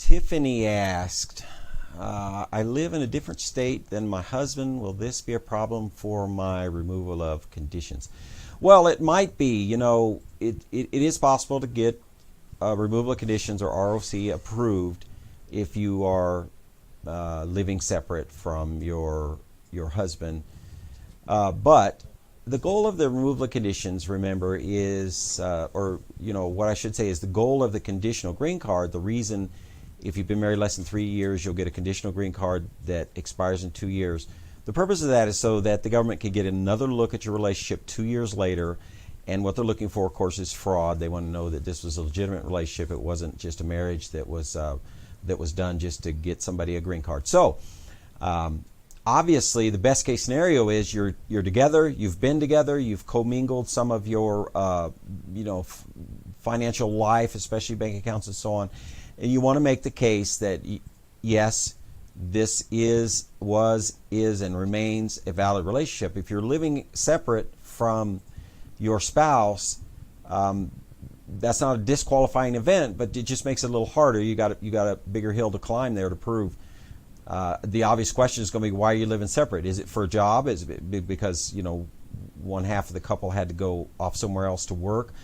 Tiffany asked, I live in a different state than my husband. Will this be a problem for my removal of conditions? Well, it might be. You know, it is possible to get removal of conditions or ROC approved if you are living separate from your husband. But the goal of the removal of conditions, remember, is, what I should say is the goal of the conditional green card, the reason if you've been married less than 3 years, you'll get a conditional green card that expires in 2 years. The purpose of that is so that the government can get another look at your relationship 2 years later. And what they're looking for, of course, is fraud. They want to know that this was a legitimate relationship. It wasn't just a marriage that was done just to get somebody a green card. So, obviously, the best case scenario is you're together, you've been together, you've commingled some of your financial life, especially bank accounts and so on, and you want to make the case that yes, this is, and remains a valid relationship. If you're living separate from your spouse, that's not a disqualifying event, but it just makes it a little harder. You got a bigger hill to climb there to prove. The obvious question is going to be, why are you living separate? Is it for a job? Is it because one half of the couple had to go off somewhere else to work?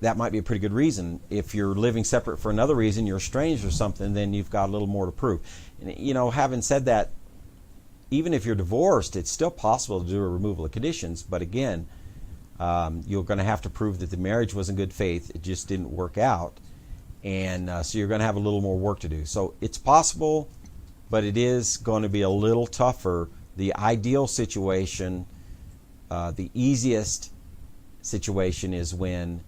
That might be a pretty good reason. If you're living separate for another reason, you're estranged or something, then you've got a little more to prove. And, having said that, even if you're divorced, it's still possible to do a removal of conditions. But again, you're going to have to prove that the marriage was in good faith. It just didn't work out. And so you're going to have a little more work to do. So it's possible, but it is going to be a little tougher. The ideal situation, the easiest situation is when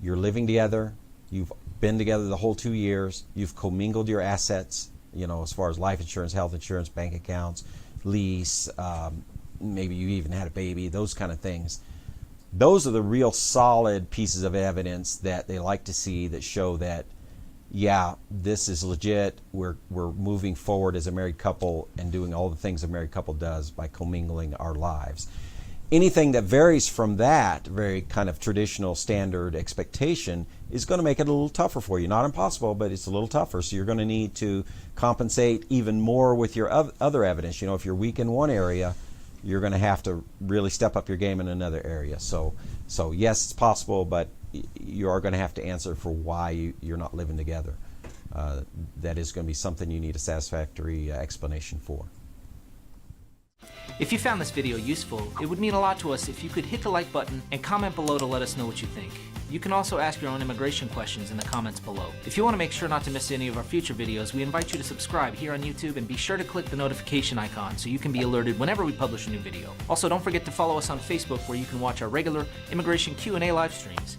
you're living together, you've been together the whole 2 years, you've commingled your assets, as far as life insurance, health insurance, bank accounts, lease, maybe you even had a baby, those kind of things. Those are the real solid pieces of evidence that they like to see that show that, yeah, this is legit. We're moving forward as a married couple and doing all the things a married couple does by commingling our lives. Anything that varies from that very kind of traditional standard expectation is going to make it a little tougher for you. Not impossible, but it's a little tougher. So you're going to need to compensate even more with your other evidence. If you're weak in one area, you're going to have to really step up your game in another area. So yes, it's possible, but you are going to have to answer for why you're not living together. That is going to be something you need a satisfactory explanation for. If you found this video useful, it would mean a lot to us if you could hit the like button and comment below to let us know what you think. You can also ask your own immigration questions in the comments below. If you want to make sure not to miss any of our future videos, we invite you to subscribe here on YouTube and be sure to click the notification icon so you can be alerted whenever we publish a new video. Also, don't forget to follow us on Facebook where you can watch our regular immigration Q&A live streams.